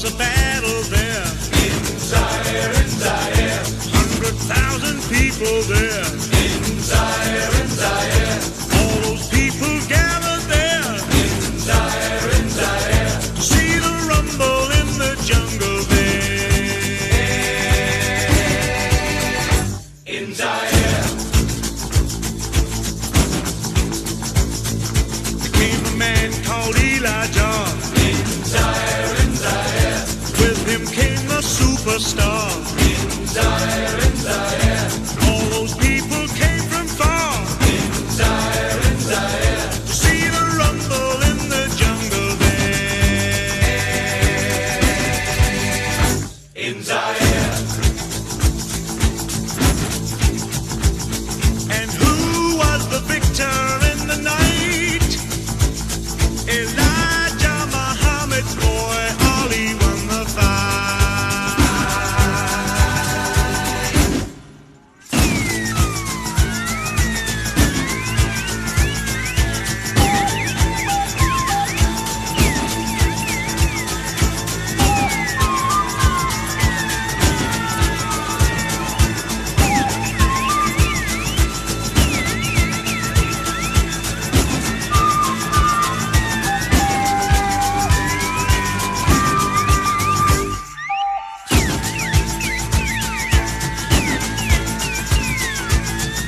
was a battle there. In Zaire, 100,000 people there. In Zaire, all those people gathered there. In Zaire, to see the rumble in the jungle there. In Zaire, there came a man called Elijah. In Zaire, with him came a superstar. In Zaire, all those people came from far. In Zaire, to see the rumble in the jungle there. In Zaire. And who was the victor in the night? Elijah Muhammad's boy, Ali won the fight.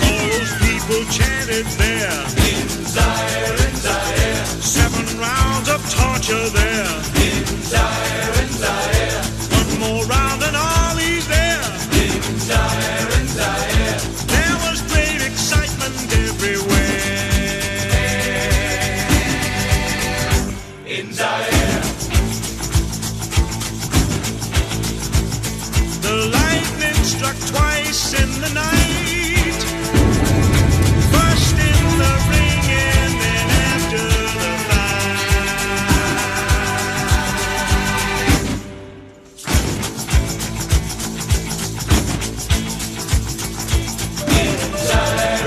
All those people chanted there. In Zaire, 7 rounds of torture there. In Zaire, one more round and Ali's there. In Zaire, there was great excitement everywhere. In Zaire, the lightning struck twice in the night. First in the ring and then after the fight. In Zaire,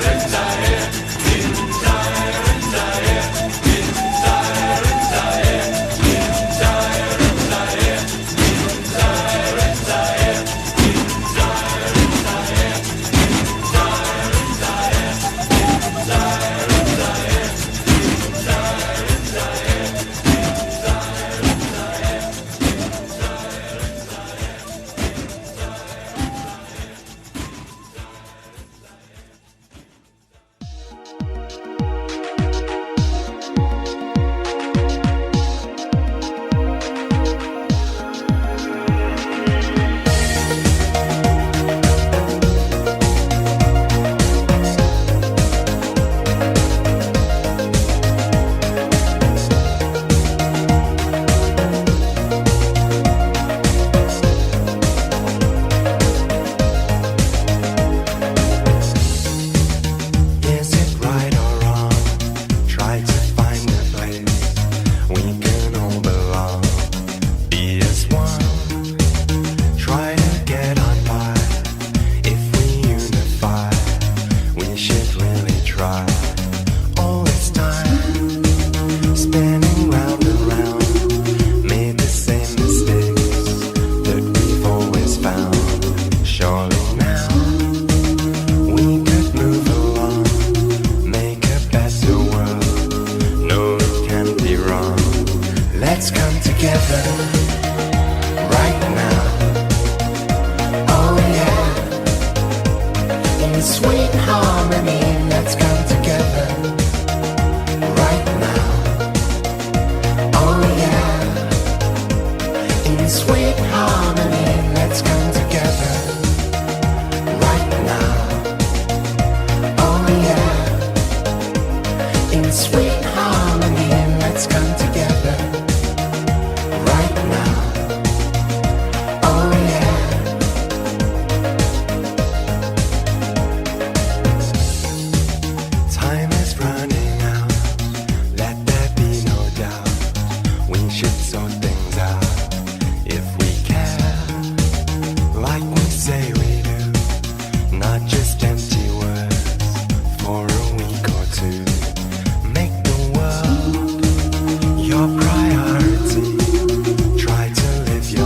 your priority. Try to live your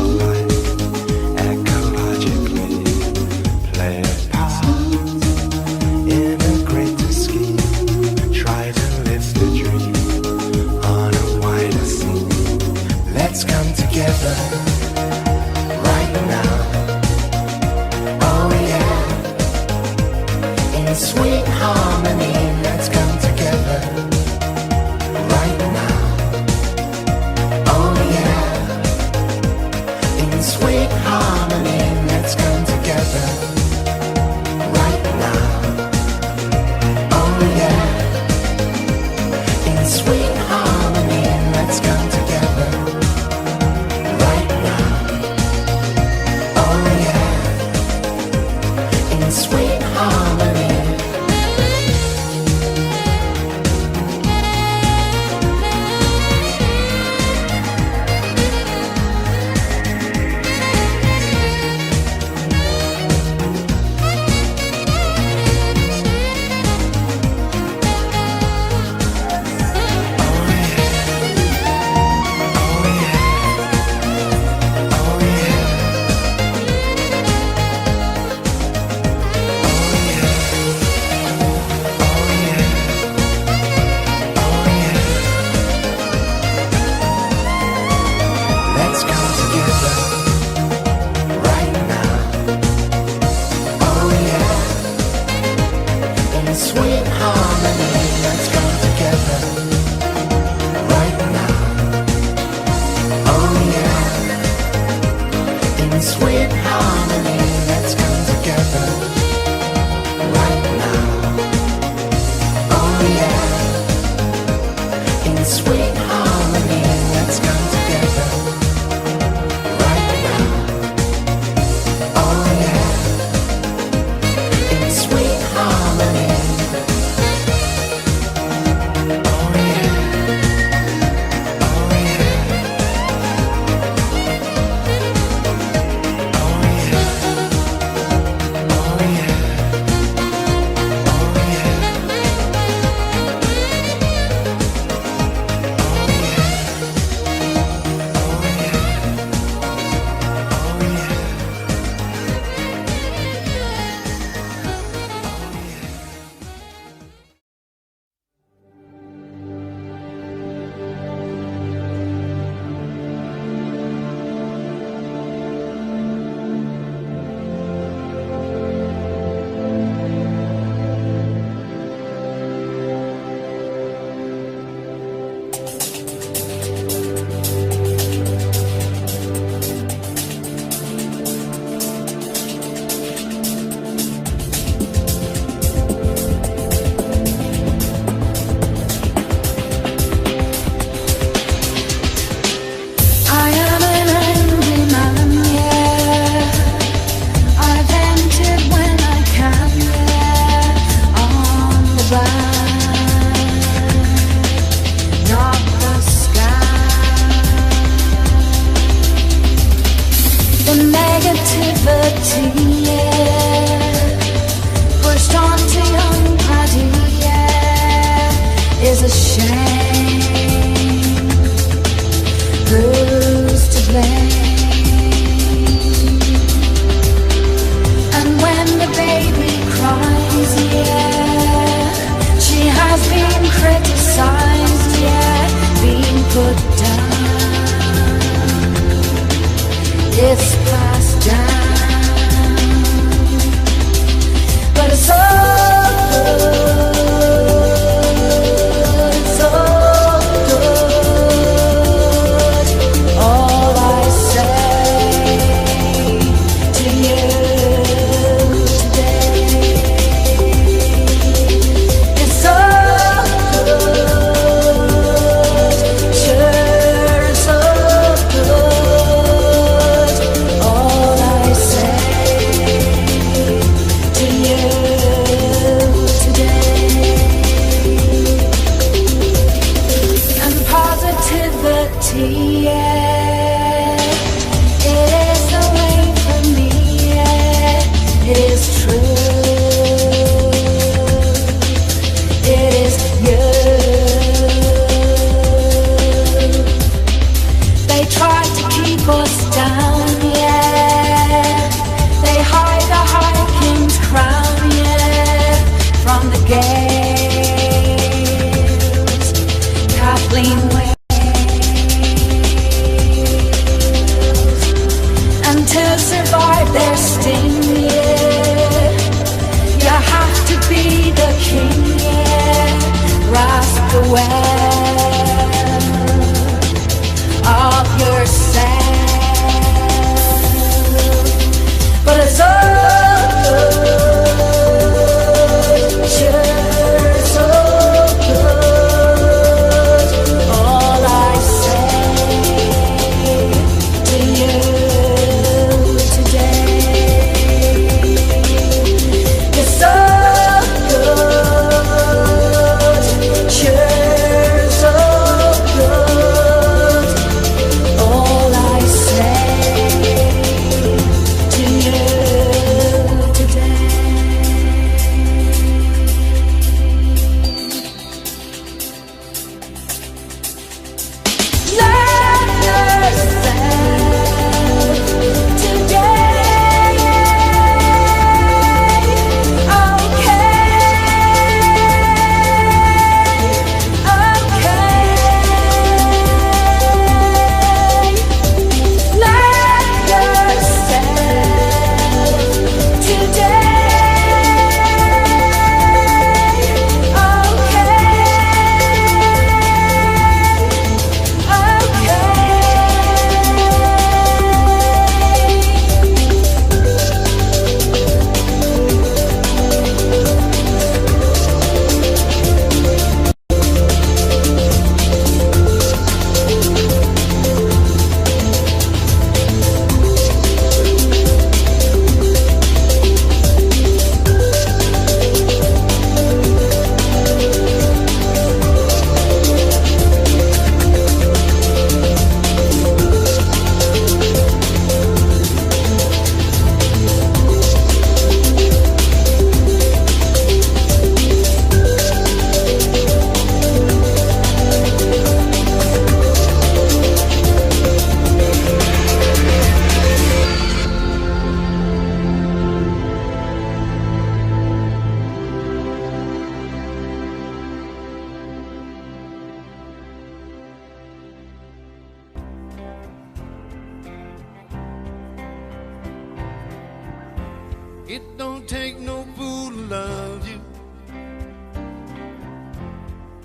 It don't take no fool to love you.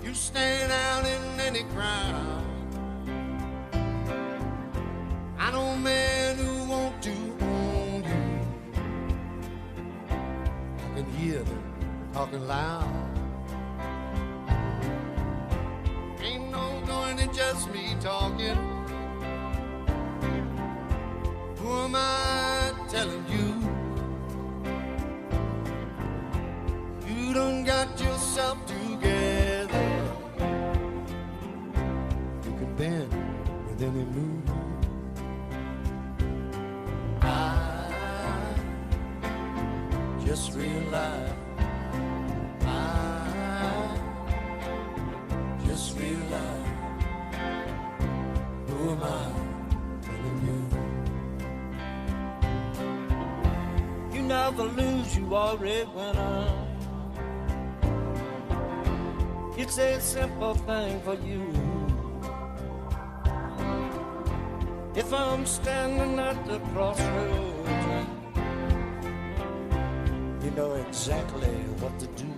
You stand out in any crowd. I know men who want to own you. I can hear them talking loud. Ain't no going to just me talking. Who am I telling you? You done got yourself together. You can bend with any move. I just realized, I just realized, who am I telling you? You never lose, you already winner. It's a simple thing for you. If I'm standing at the crossroads, you know exactly what to do.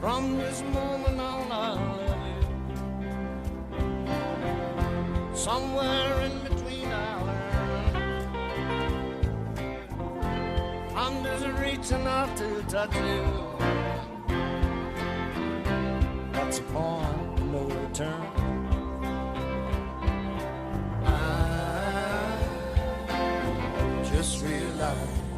From this moment on, I love you. Somewhere in between our learn. I'm just reaching out to touch you. That's a point of no return. I just realized